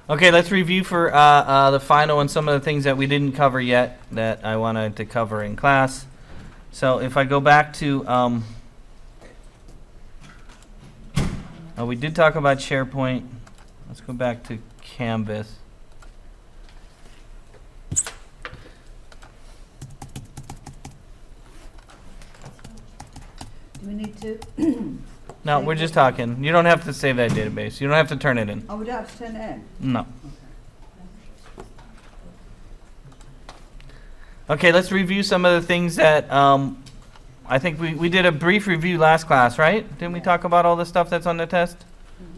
Okay, let's review for the final and some of the things that we didn't cover yet that I wanted to cover in class. So if I go back to, we did talk about SharePoint. Let's go back to Canvas. Do we need to? No, we're just talking. You don't have to save that database. You don't have to turn it in. Oh, we don't have to turn it in? No. Okay, let's review some of the things that I think we did a brief review last class, right? Didn't we talk about all the stuff that's on the test?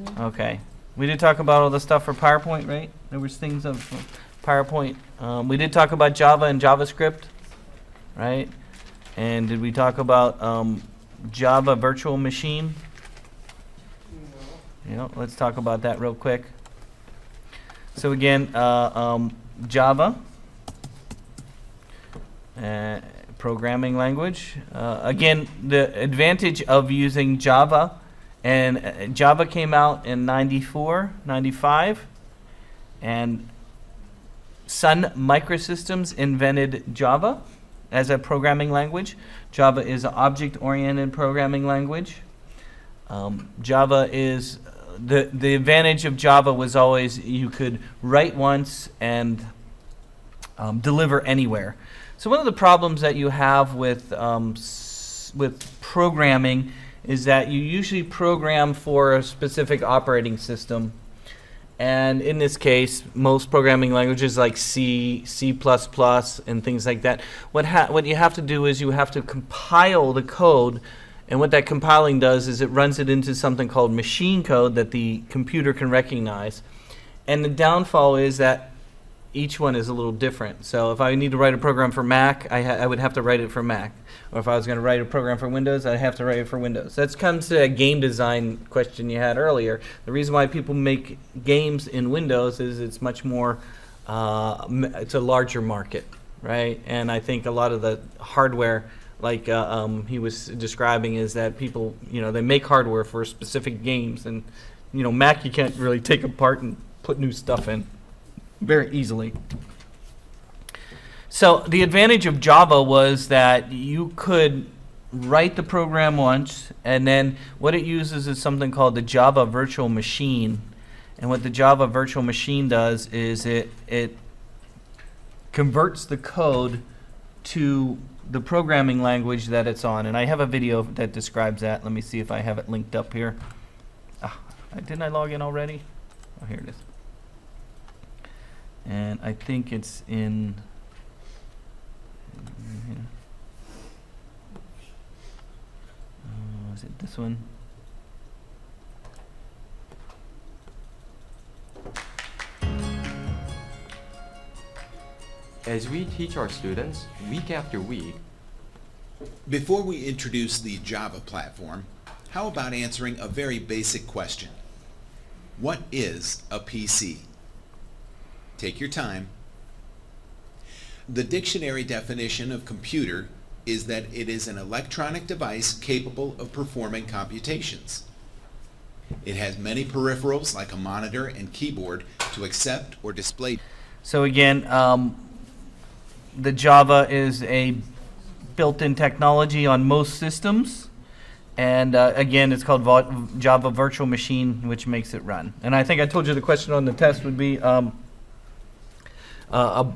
Mm-hmm. Okay. We did talk about all the stuff for PowerPoint, right? There was things of PowerPoint. We did talk about Java and JavaScript, right? And did we talk about Java virtual machine? Let's talk about that real quick. So again, Java, programming language. Again, the advantage of using Java, and Java came out in 94, 95, and Sun Microsystems invented Java as a programming language. Java is an object-oriented programming language. Java is, the advantage of Java was always you could write once and deliver anywhere. So one of the problems that you have with programming is that you usually program for a specific operating system. And in this case, most programming languages like C, C++, and things like that, what you have to do is you have to compile the code, and what that compiling does is it runs it into something called machine code that the computer can recognize. And the downfall is that each one is a little different. So if I need to write a program for Mac, I would have to write it for Mac. Or if I was going to write a program for Windows, I'd have to write it for Windows. That comes to a game design question you had earlier. The reason why people make games in Windows is it's much more, it's a larger market, right? And I think a lot of the hardware, like he was describing, is that people, they make hardware for specific games. And, Mac you can't really take apart and put new stuff in very easily. So the advantage of Java was that you could write the program once, and then what it uses is something called the Java virtual machine. And what the Java virtual machine does is it converts the code to the programming language that it's on. And I have a video that describes that. Let me see if I have it linked up here. Didn't I log in already? Oh, here it is. And I think it's in here. Is it this one? As we teach our students week after week. Before we introduce the Java platform, how about answering a very basic question? What is a PC? Take your time. The dictionary definition of computer is that it is an electronic device capable of performing computations. It has many peripherals like a monitor and keyboard to accept or display. So again, the Java is a built-in technology on most systems. And again, it's called Java Virtual Machine, which makes it run. And I think I told you the question on the test would be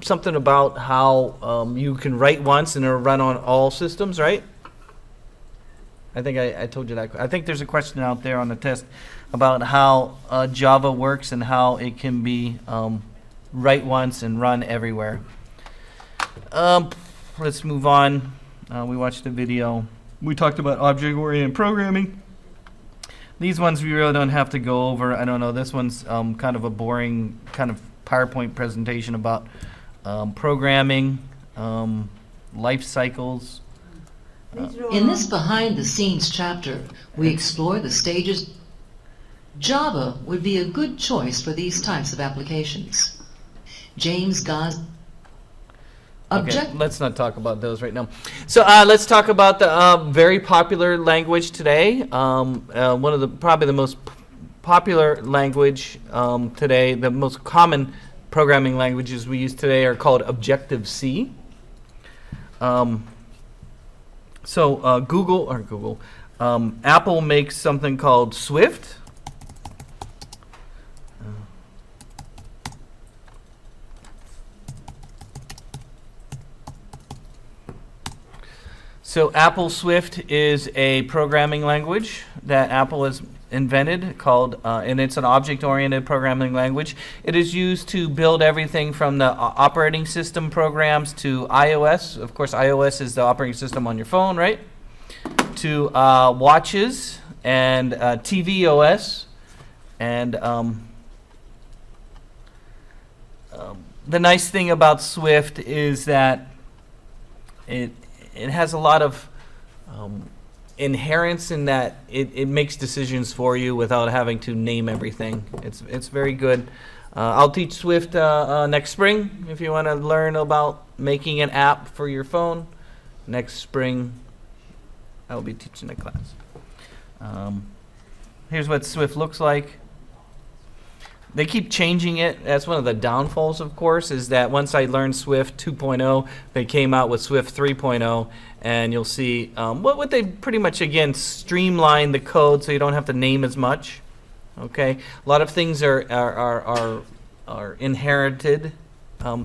something about how you can write once and it'll run on all systems, right? I think I told you that. I think there's a question out there on the test about how Java works and how it can be write once and run everywhere. Let's move on. We watched the video. We talked about object-oriented programming. These ones we really don't have to go over. I don't know. This one's kind of a boring kind of PowerPoint presentation about programming, life cycles. In this behind-the-scenes chapter, we explore the stages. Java would be a good choice for these types of applications. James Gosling. Okay, let's not talk about those right now. So let's talk about the very popular language today. One of the probably the most popular language today, the most common programming languages we use today are called Objective-C. Apple makes something called Swift. So Apple Swift is a programming language that Apple has invented called, and it's an object-oriented programming language. It is used to build everything from the operating system programs to iOS. Of course, iOS is the operating system on your phone, right? To watches and tvOS. And the nice thing about Swift is that it has a lot of inherence in that it makes decisions for you without having to name everything. It's very good. I'll teach Swift next spring if you want to learn about making an app for your phone. Next spring, I'll be teaching a class. Here's what Swift looks like. They keep changing it. That's one of the downfalls, of course, is that once I learned Swift 2.0, they came out with Swift 3.0, and you'll see what they pretty much, again, streamline the code so you don't have to name as much. Okay, a lot of things are inherited,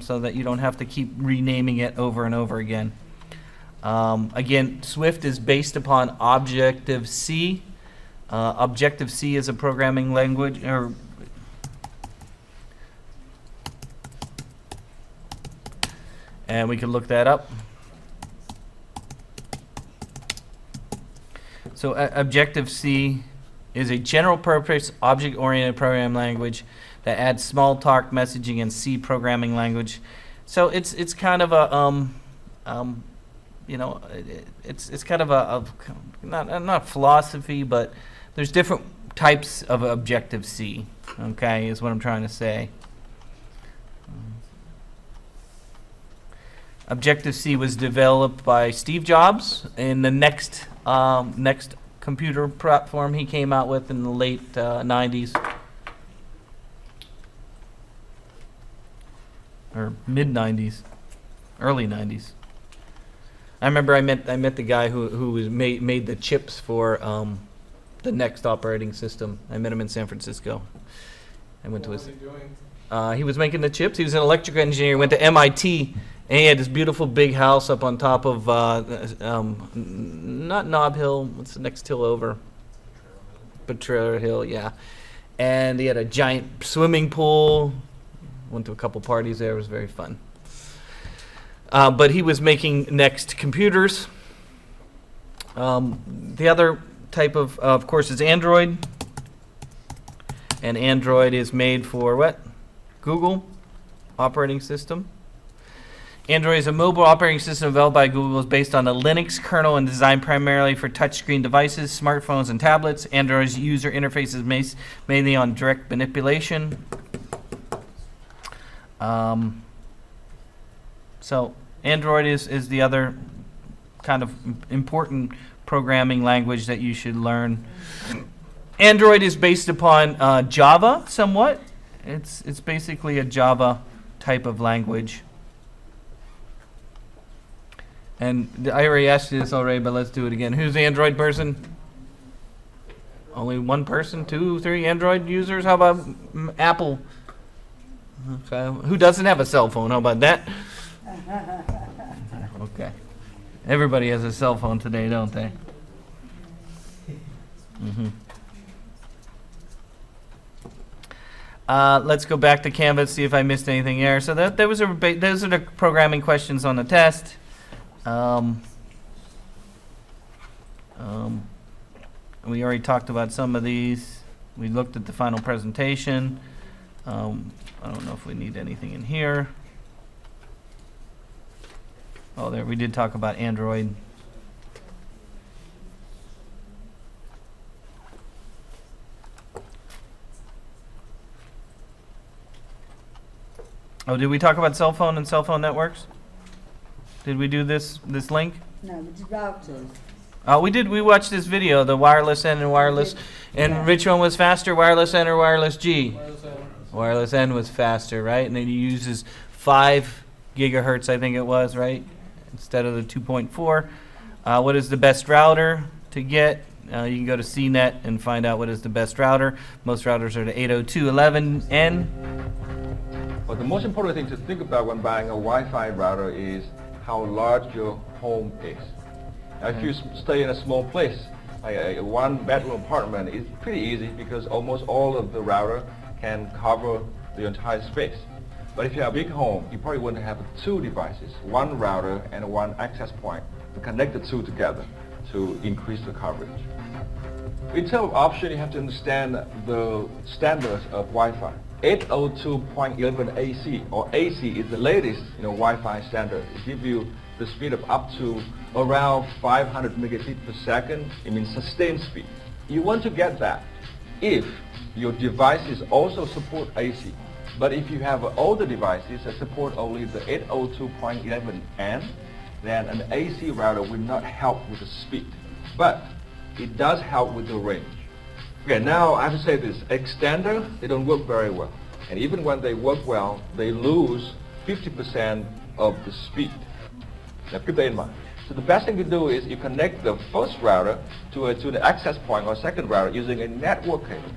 so that you don't have to keep renaming it over and over again. Again, Swift is based upon Objective-C. Objective-C is a programming language, and we can look that up. So Objective-C is a general-purpose, object-oriented programming language that adds small-talk messaging and C programming language. So it's kind of a it's kind of a not philosophy, but there's different types of Objective-C. Okay, is what I'm trying to say. Objective-C was developed by Steve Jobs in the next computer platform he came out with in the late 90s. Or mid-90s. Early 90s. I remember I met the guy who was made the chips for the next operating system. I met him in San Francisco. I went to his... he was making the chips. He was an electrical engineer. He went to MIT. And he had this beautiful big house up on top of, not Nob Hill, what's the next hill over? Potrero Hill, yeah. And he had a giant swimming pool. Went to a couple parties there. It was very fun. But he was making next computers. The other type of course, is Android. And Android is made for what? Google operating system. Android is a mobile operating system developed by Google. Is based on a Linux kernel and designed primarily for touchscreen devices, smartphones, and tablets. Android's user interface is mainly on direct manipulation. So Android is the other kind of important programming language that you should learn. Android is based upon Java somewhat. It's basically a Java type of language. And I already asked you this already, but let's do it again. Who's the Android person? Only one person? 2, 3 Android users? How about Apple? Okay. Who doesn't have a cell phone? How about that? Okay. Everybody has a cell phone today, don't they? Mm-hmm. Let's go back to Canvas, see if I missed anything there. So those are the programming questions on the test. We already talked about some of these. We looked at the final presentation. I don't know if we need anything in here. Oh, there, we did talk about Android. Oh, did we talk about cell phone and cell phone networks? Did we do this link? No, it's routers. We watched this video, the wireless N and wireless, and Yeah. which one was faster, wireless N or wireless G? Wireless N. Wireless N was faster, right? And then he uses 5 gigahertz, I think it was, right? Instead of the 2.4. What is the best router to get? You can go to CNET and find out what is the best router. Most routers are the 802.11n. But the most important thing to think about when buying a Wi-Fi router is how large your home is. Now, if you stay in a small place, like a one-bedroom apartment, it's pretty easy because almost all of the router can cover the entire space. But if you have a big home, you probably want to have 2 devices, one router and one access point, to connect the 2 together to increase the coverage. In terms of option, you have to understand the standards of Wi-Fi. 802.11 AC, or AC, is the latest Wi-Fi standard. It gives you the speed of up to around 500 megabits per second. It means sustained speed. You want to get that if your devices also support AC. But if you have older devices that support only the 802.11n, then an AC router will not help with the speed. But it does help with the range. Okay, now I have to say this, extender, they don't work very well. And even when they work well, they lose 50% of the speed. Now keep that in mind. So the best thing to do is you connect the first router to the access point or second router using a network cable.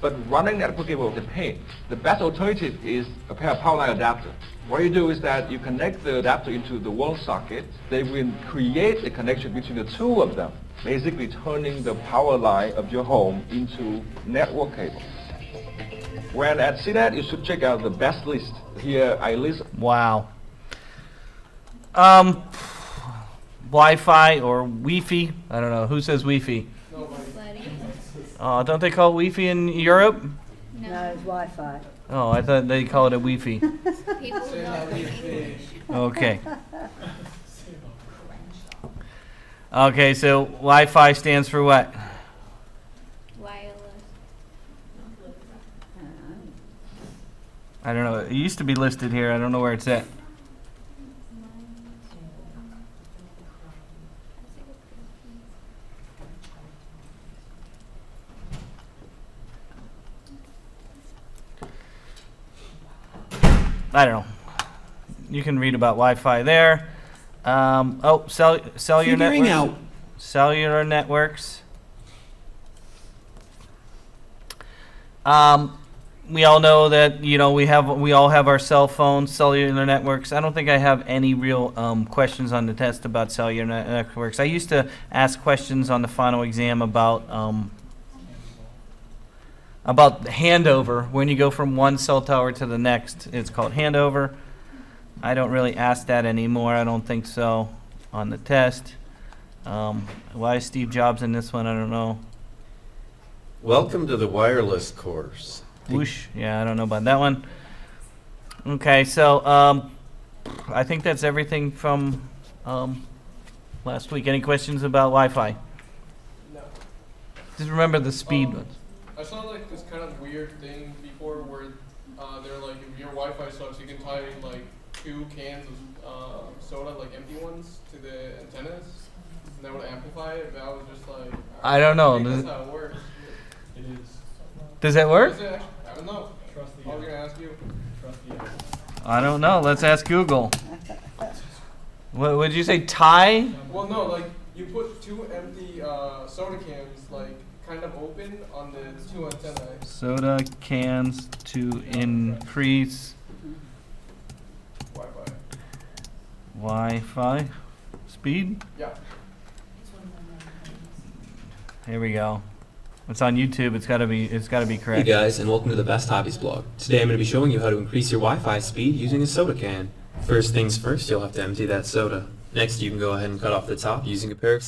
But running network cable is a pain. The best alternative is a pair of power line adapter. What you do is that you connect the adapter into the wall socket. They will create a connection between the 2 of them, basically turning the power line of your home into network cable. When at CNET, you should check out the best list. Here I list. Wow. Wi-Fi or Wi-Fi. I don't know. Who says Wi-Fi? Don't they call it Wi-Fi in Europe? No, it's Wi-Fi. Oh, I thought they call it a Wi-Fi. Say that Wi-Fi. Okay. Okay, so Wi-Fi stands for what? Wireless. I don't know. It used to be listed here. I don't know where it's at. I don't know. You can read about Wi-Fi there. Cellular Figuring networks. out. Cellular networks. We all know that we all have our cell phones, cellular networks. I don't think I have any real questions on the test about cellular networks. I used to ask questions on the final exam about handover. When you go from one cell tower to the next, it's called handover. I don't really ask that anymore. I don't think so on the test. Why is Steve Jobs in this one? I don't know. Welcome to the wireless course. Whoosh. Yeah, I don't know about that one. Okay, so I think that's everything from last week. Any questions about Wi-Fi? No. Just remember the speed ones. I saw like this kind of weird thing before where they're like, if your Wi-Fi sucks, you can tie like 2 cans of soda, like empty ones, to the antennas, and that would amplify it. But I was just like, I don't know. I think that's how it works. It is. Does that work? Is it actually? I don't know. Trust the. I was gonna ask you. Trust the. I don't know. Let's ask Google. What would you say? Tie? Well, no, like you put 2 empty soda cans, like kind of open on the 2 antennae. Soda cans to increase Wi-Fi. Wi-Fi speed. Yeah. Here we go. It's on YouTube. It's gotta be Hey correct. guys, and welcome to the Best Hobbies blog. Today I'm going to be showing you how to increase your Wi-Fi speed using a soda can. First things first, you'll have to empty that soda. Next, you can go ahead and cut off the top using a pair of